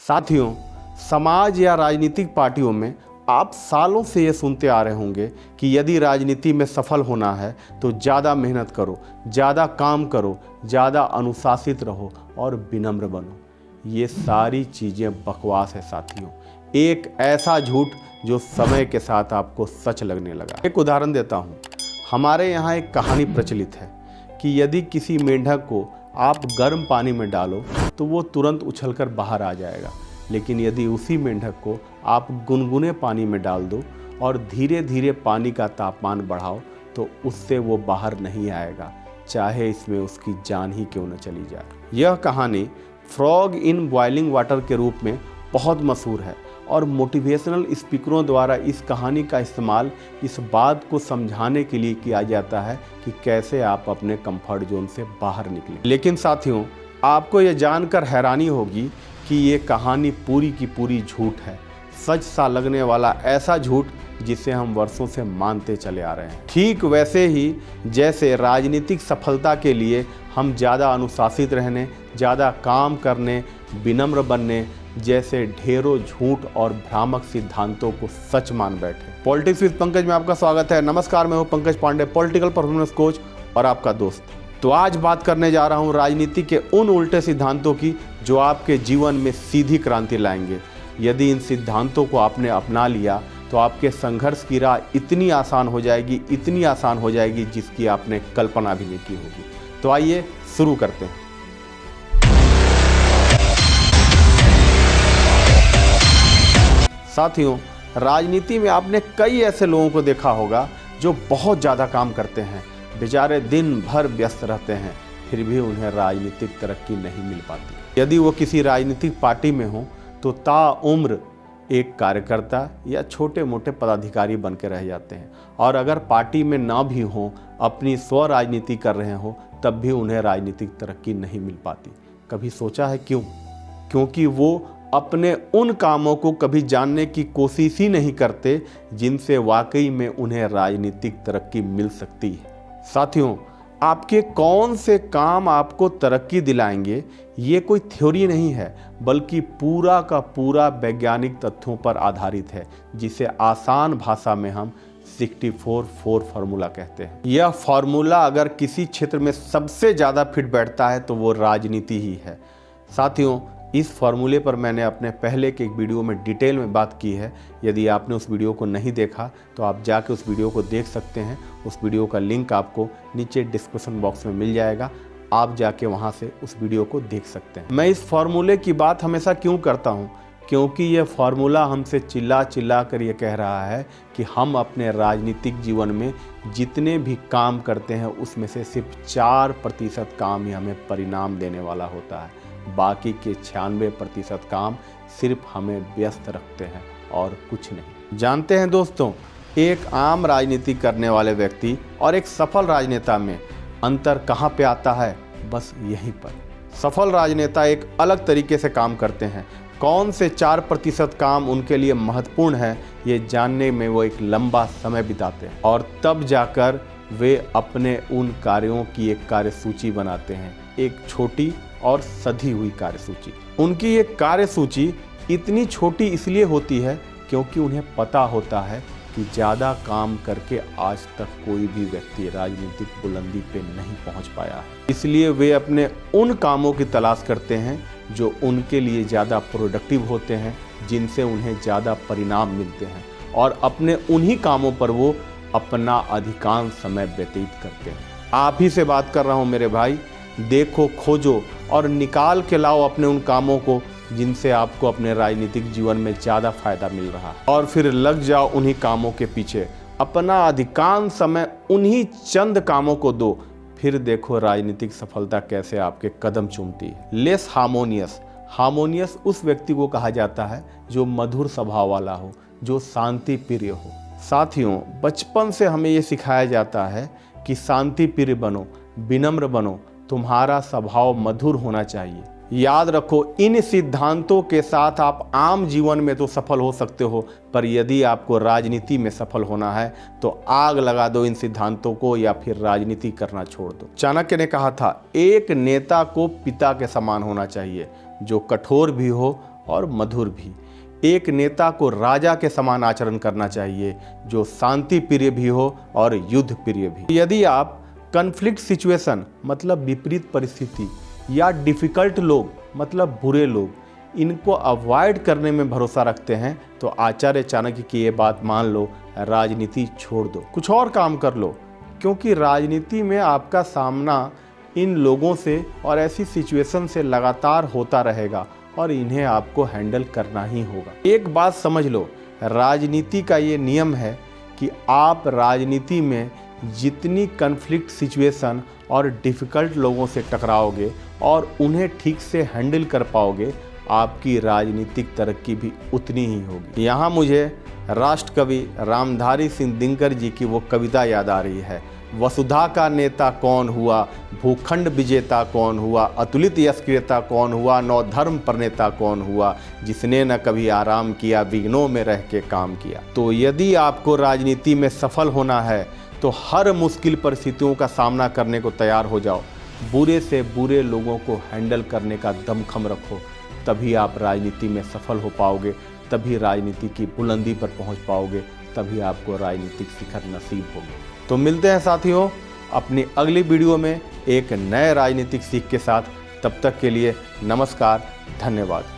साथियों, समाज या राजनीतिक पार्टियों में आप सालों से ये सुनते आ रहे होंगे कि यदि राजनीति में सफल होना है तो ज़्यादा मेहनत करो, ज़्यादा काम करो, ज़्यादा अनुशासित रहो और विनम्र बनो। ये सारी चीज़ें बकवास है साथियों, एक ऐसा झूठ जो समय के साथ आपको सच लगने लगा। एक उदाहरण देता हूँ। हमारे यहाँ एक कहानी प्रचलित है कि यदि किसी मेंढक को आप गर्म पानी में डालो तो वो तुरंत उछलकर बाहर आ जाएगा, लेकिन यदि उसी मेंढक को आप गुनगुने पानी में डाल दो और धीरे धीरे पानी का तापमान बढ़ाओ तो उससे वो बाहर नहीं आएगा, चाहे इसमें उसकी जान ही क्यों न चली जाए। यह कहानी फ्रॉग इन बॉइलिंग वाटर के रूप में बहुत मशहूर है और मोटिवेशनल स्पीकरों द्वारा इस कहानी का इस्तेमाल इस बात को समझाने के लिए किया जाता है कि कैसे आप अपने कंफर्ट जोन से बाहर निकलें। लेकिन साथियों, आपको ये जानकर हैरानी होगी कि ये कहानी पूरी की पूरी झूठ है, सच सा लगने वाला ऐसा झूठ जिसे हम वर्षों से मानते चले आ रहे हैं। ठीक वैसे ही जैसे राजनीतिक सफलता के लिए हम ज़्यादा अनुशासित रहने, ज़्यादा काम करने, विनम्र बनने जैसे ढेरों झूठ और भ्रामक सिद्धांतों को सच मान बैठे। पॉलिटिक्स विद पंकज में आपका स्वागत है। नमस्कार, मैं हूं Pankaj Pandey, political performance coach और आपका दोस्त। तो आज बात करने जा रहा हूं राजनीति के उन उल्टे सिद्धांतों की जो आपके जीवन में सीधी क्रांति लाएंगे। यदि इन सिद्धांतों को आपने अपना लिया तो आपके संघर्ष की राह इतनी आसान हो जाएगी, इतनी आसान हो जाएगी जिसकी आपने कल्पना भी नहीं की होगी। तो आइए शुरू करते हैं। साथियों, राजनीति में आपने कई ऐसे लोगों को देखा होगा जो बहुत ज़्यादा काम करते हैं, बेचारे दिन भर व्यस्त रहते हैं, फिर भी उन्हें राजनीतिक तरक्की नहीं मिल पाती। यदि वो किसी राजनीतिक पार्टी में हो तो ताउम्र एक कार्यकर्ता या छोटे मोटे पदाधिकारी बन के रह जाते हैं, और अगर पार्टी में ना भी हों, अपनी स्व राजनीति कर रहे हो, तब भी उन्हें राजनीतिक तरक्की नहीं मिल पाती। कभी सोचा है क्यों? क्योंकि वो अपने उन कामों को कभी जानने की कोशिश ही नहीं करते जिनसे वाकई में उन्हें राजनीतिक तरक्की मिल सकती है। साथियों, आपके कौन से काम आपको तरक्की दिलाएंगे ये कोई थ्योरी नहीं है, बल्कि पूरा का पूरा वैज्ञानिक तथ्यों पर आधारित है, जिसे आसान भाषा में हम 64-4 फार्मूला कहते हैं। यह फार्मूला अगर किसी क्षेत्र में सबसे ज़्यादा फिट बैठता है तो वो राजनीति ही है। साथियों, इस फार्मूले पर मैंने अपने पहले के एक वीडियो में डिटेल में बात की है। यदि आपने उस वीडियो को नहीं देखा तो आप जाके उस वीडियो को देख सकते हैं। उस वीडियो का लिंक आपको नीचे डिस्क्रिप्शन बॉक्स में मिल जाएगा, आप जाके वहां से उस वीडियो को देख सकते हैं। मैं इस फार्मूले की बात हमेशा क्यों करता हूं? क्योंकि यह फार्मूला हमसे चिल्ला चिल्ला कर ये कह रहा है कि हम अपने राजनीतिक जीवन में जितने भी काम करते हैं उसमें से सिर्फ 4% काम ही हमें परिणाम देने वाला होता है, बाकी के 96% काम सिर्फ हमें व्यस्त रखते हैं और कुछ नहीं। जानते हैं दोस्तों, एक आम राजनीति करने वाले व्यक्ति और एक सफल राजनेता में अंतर कहाँ पे आता है? बस यहीं पर। सफल राजनेता एक अलग तरीके से काम करते हैं। कौन से 4% काम उनके लिए महत्वपूर्ण है ये जानने में वो एक लंबा समय बिताते हैं, और तब जाकर वे अपने उन कार्यों की एक कार्यसूची बनाते हैं, एक छोटी और सधी हुई कार्यसूची। उनकी ये कार्यसूची इतनी छोटी इसलिए होती है क्योंकि उन्हें पता होता है कि ज़्यादा काम करके आज तक कोई भी व्यक्ति राजनीतिक बुलंदी पे नहीं पहुंच पाया है। इसलिए वे अपने उन कामों की तलाश करते हैं जो उनके लिए ज़्यादा प्रोडक्टिव होते हैं, जिनसे उन्हें ज़्यादा परिणाम मिलते हैं, और अपने उन्हीं कामों पर वो अपना अधिकांश समय व्यतीत करते हैं। आप ही से बात कर रहा हूँ मेरे भाई। देखो, खोजो और निकाल के लाओ अपने उन कामों को जिनसे आपको अपने राजनीतिक जीवन में ज़्यादा फायदा मिल रहा है, और फिर लग जाओ उन्हीं कामों के पीछे। अपना अधिकांश समय उन्हीं चंद कामों को दो, फिर देखो राजनीतिक सफलता कैसे आपके कदम चूमती है। Less harmonious. हार्मोनियस उस व्यक्ति को कहा जाता है जो मधुर स्वभाव वाला हो, जो शांति प्रिय हो। साथियों, बचपन से हमें ये सिखाया जाता है कि शांति प्रिय बनो, विनम्र बनो, तुम्हारा स्वभाव मधुर होना चाहिए। याद रखो, इन सिद्धांतों के साथ आप आम जीवन में तो सफल हो सकते हो, पर यदि आपको राजनीति में सफल होना है तो आग लगा दो इन सिद्धांतों को, या फिर राजनीति करना छोड़ दो। चाणक्य ने कहा था, एक नेता को पिता के समान होना चाहिए, जो कठोर भी हो और मधुर भी। एक नेता को राजा के समान आचरण करना चाहिए, जो शांति प्रिय भी हो और युद्ध प्रिय भी। यदि आप कन्फ्लिक्ट सिचुएशन मतलब विपरीत परिस्थिति या डिफ़िकल्ट लोग मतलब बुरे लोग, इनको अवॉइड करने में भरोसा रखते हैं तो आचार्य चाणक्य की ये बात मान लो, राजनीति छोड़ दो, कुछ और काम कर लो, क्योंकि राजनीति में आपका सामना इन लोगों से और ऐसी सिचुएशन से लगातार होता रहेगा और इन्हें आपको हैंडल करना ही होगा। एक बात समझ लो, राजनीति का ये नियम है कि आप राजनीति में जितनी कन्फ्लिक्ट सिचुएशन और डिफ़िकल्ट लोगों से टकराओगे और उन्हें ठीक से हैंडल कर पाओगे, आपकी राजनीतिक तरक्की भी उतनी ही होगी। यहाँ मुझे राष्ट्र कवि रामधारी सिंह दिनकर जी की वो कविता याद आ रही है, वसुधा का नेता कौन हुआ, भूखंड विजेता कौन हुआ, अतुलित यश क्रेता कौन हुआ, नौ धर्म प्रणेता कौन हुआ, जिसने न कभी आराम किया, विघ्नों में रह के काम किया। तो यदि आपको राजनीति में सफल होना है तो हर मुश्किल परिस्थितियों का सामना करने को तैयार हो जाओ, बुरे से बुरे लोगों को हैंडल करने का दमखम रखो, तभी आप राजनीति में सफल हो पाओगे, तभी राजनीति की बुलंदी पर पहुंच पाओगे, तभी आपको राजनीतिक शिखर नसीब होगी। तो मिलते हैं साथियों अपनी अगली वीडियो में एक नए राजनीतिक सीख के साथ। तब तक के लिए नमस्कार, धन्यवाद।